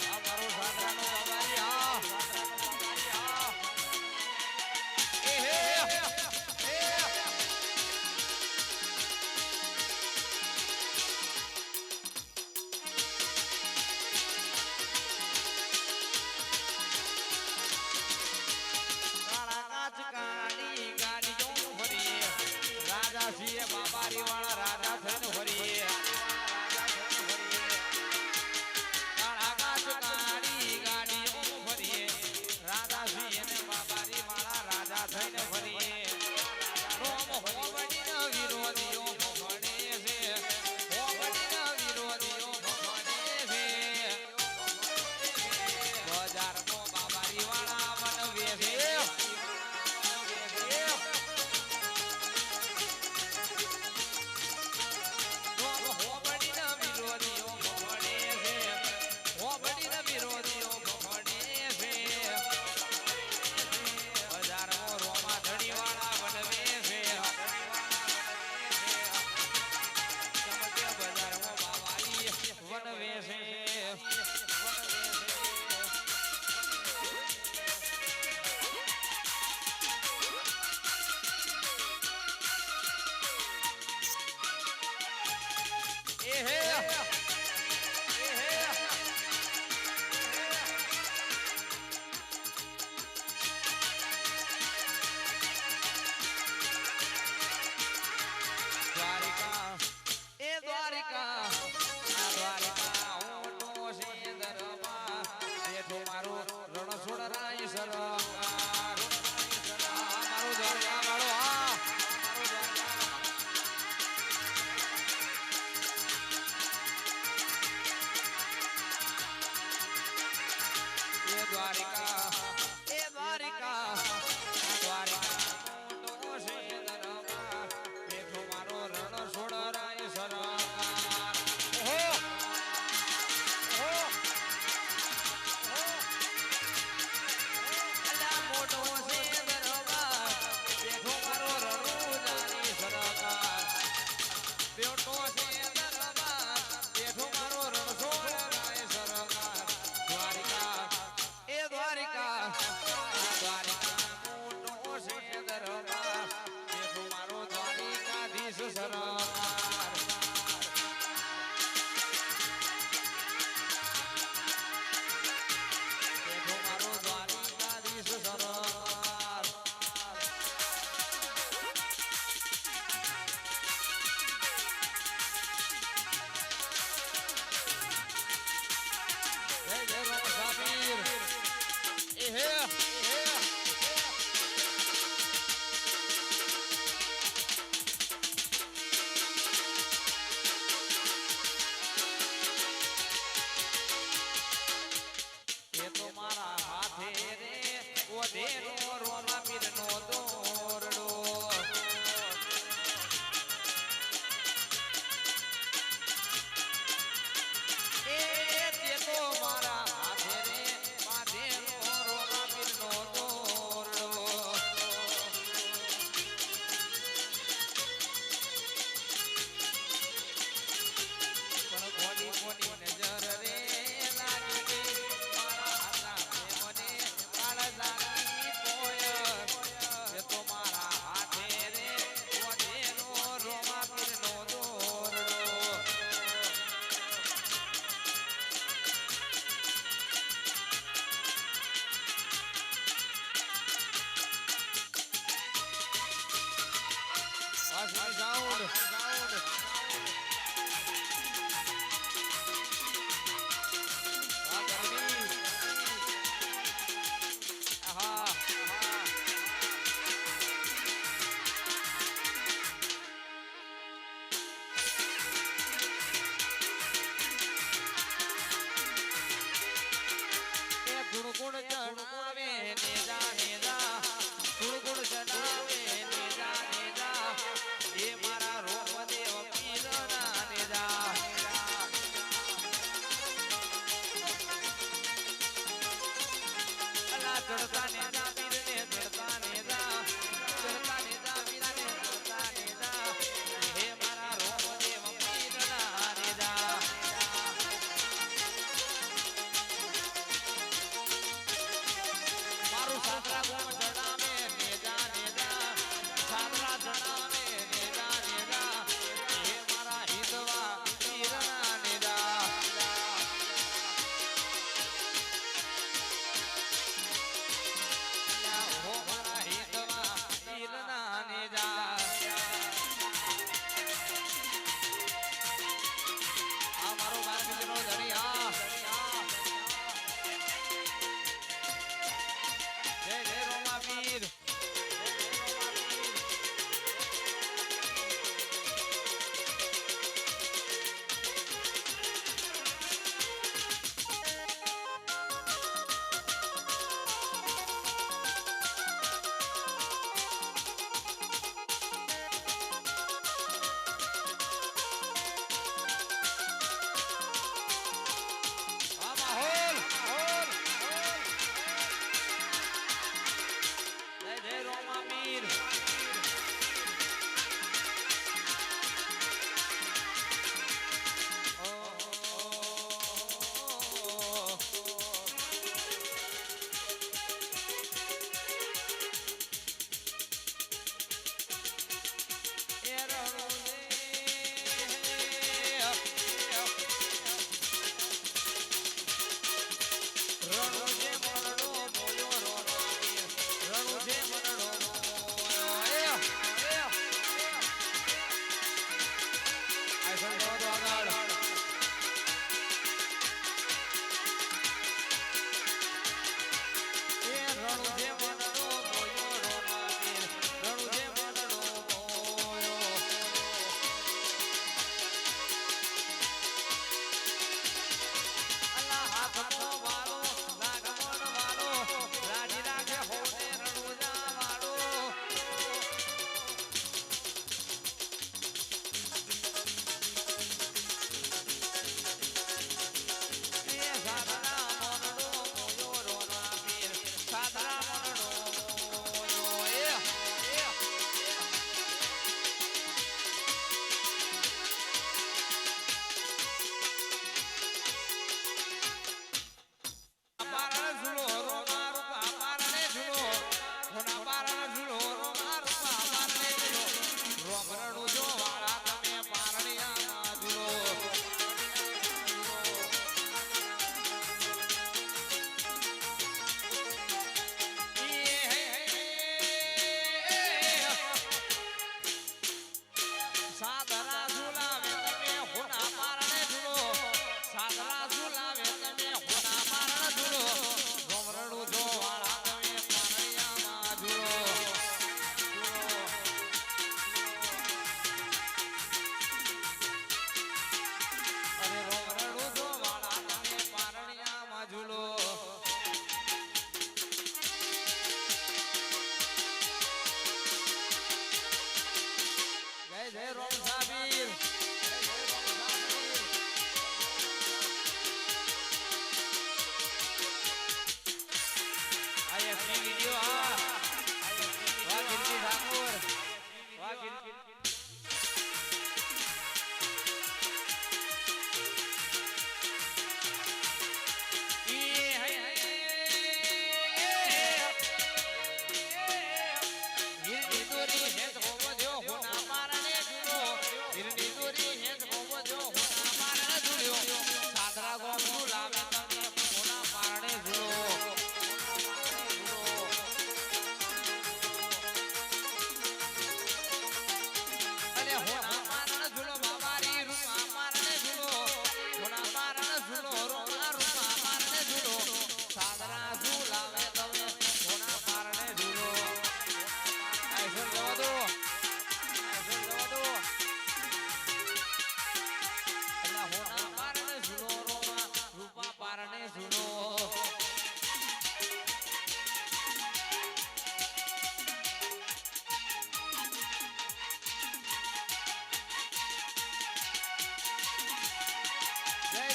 આ મારો સાગરાનો બાબારી હા એ હે બાબારી વાળા રાજા થઈને ફરીએ કાળા કાચ કાળી ગાડીઓ ફરીએ રાજાજી અને બાબારી વાળા રાજા થઈને ફરીએ રોમ હોબડીના વિરોધીઓ ભણે છે હોબડીના વિરોધીઓ ભણે છે બજારમાં બાબારી વાળા મનવે છે વિરોધીઓ ભણે છે બજારમાં રોમા જડતા ને જા પીર ને જડતા ને જા જડતા ને જા પીર ને જડતા ને જા હે મારા રોમદેવ પીરના ને જા મારું સાતરા ગોમ જડાવે ને જા સાતરા જડાવે ને જા હે મારા હિતવા પીરના ને જા હો મારા હિતવા પીરના ને જા આ મારો માર્ગનો દરિયા જય જય રોમા પીર આ માહોલ જય જય રોમા પીર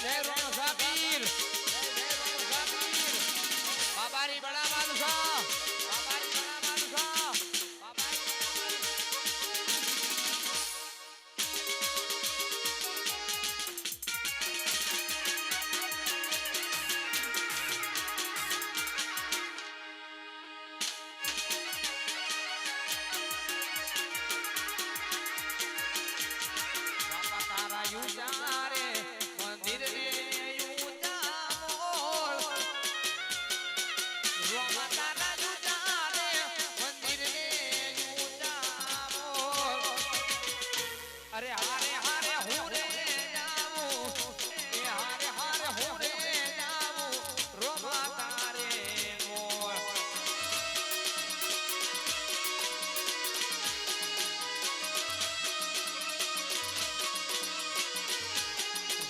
જય રોણ સાપીર બાબારી બડા બાદશાહ તારા જુદા રે મંદિર ને ઊંચા મોર અરે હારે હારે હું રે જાવું એ હારે હારે હું રે જાવું રોમા તારે મોર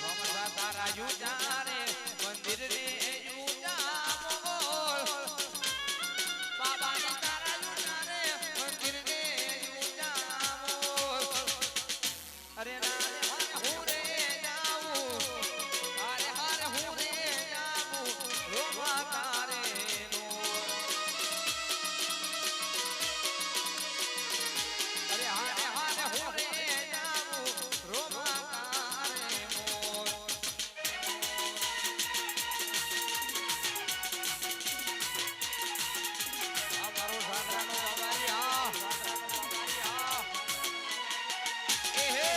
રોમા તારા જુદા રે મંદિર ને ઊંચા મોર બાબાની તારા જુદા રે મંદિર ને ઊંચા મોર અરે નારે હારે હું રે જાવું હારે હારે હું રે જાવું રોમા તારે મોર અરે હારે હારે હું રે જાવું રોમા તારે મોર આ મારો સાંતરાનો બાબારી હા સાંતરાનો બાબારી હા એ હે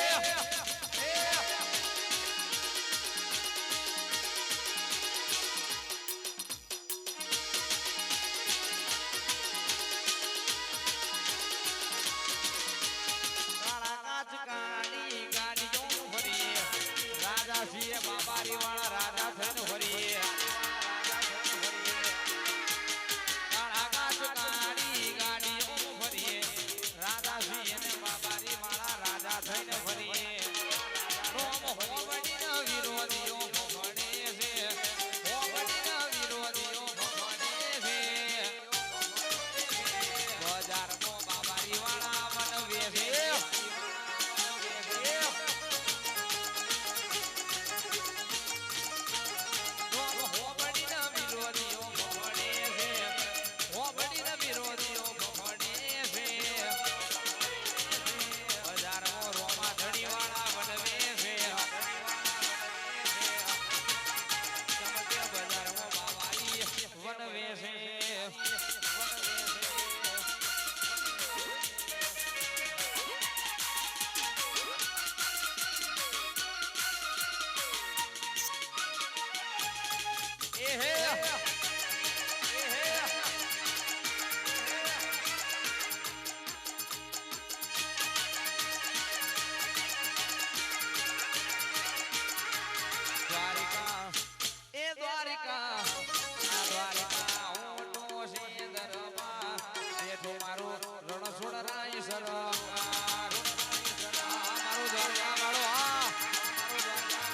કાળા કાચ કાળી ગાડીઓ ફરી રાજા સિંહ બાબારી વાળા રાજા થઈને ફરી કાળા કાચ કાળી ગાડીઓ ફરી રાજા સિંહ ને બાબારી વાળા રાજા થઈને ફરી રોમ હોવડીના વિરોધીઓ ભણે છે હોવડીના વિરોધીઓ ભણે છે બજારમાં બાબારી વાળા મનવે છે રોમ હોવડીના વિરોધીઓ ભણે છે હોવડીના વિરોધીઓ ભણે છે બજારમાં રોમા ધણી વાળા મનવે છે ચમકે બજારમાં બાબારી વનવે છે એ હે એ હે દ્વારિકા એ દ્વારિકા આ દ્વારિકા ઓટો છે દરમાં બેઠો મારો રણછોડ રાય સરકાર મારો દ્વારકા વાળો આ મારો દ્વારકા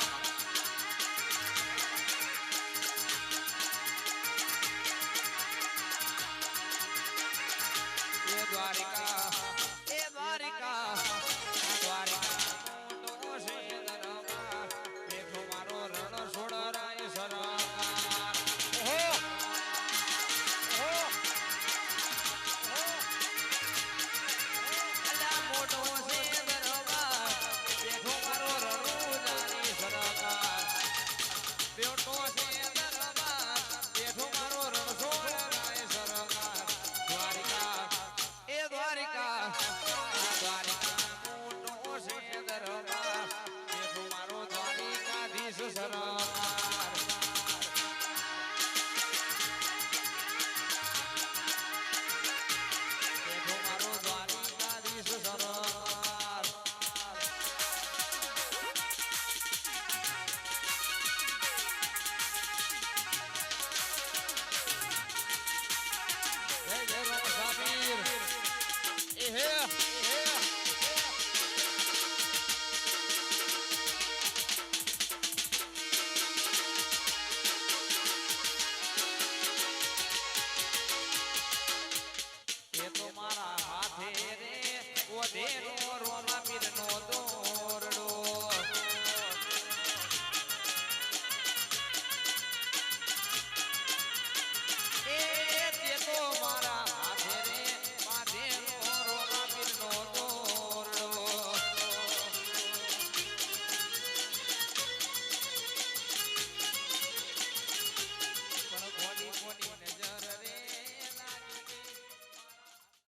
એ દ્વારિકા એ દ્વારિકા આ દ્વારિકા ઓટો છે દરમાં બેઠો મારો રણછોડ રાય સરકાર ઓહો ઓહો અલા મોટો છે દરબાર બેઠો મારો રણુજાની સરકાર બેઠો છે દરબાર બેઠો મારો રણછોડ રાય સરકાર દ્વારિકા એ દ્વારિકા આ દ્વારિકા મોટો છે દરબાર બેઠો મારો દ્વારિકાધીશ સરકાર બેઠો મારો દ્વારિકાધીશ સરકાર જય જય રામ સાબીર એ હે એ તો મારા હાથે રે ઓઢેલો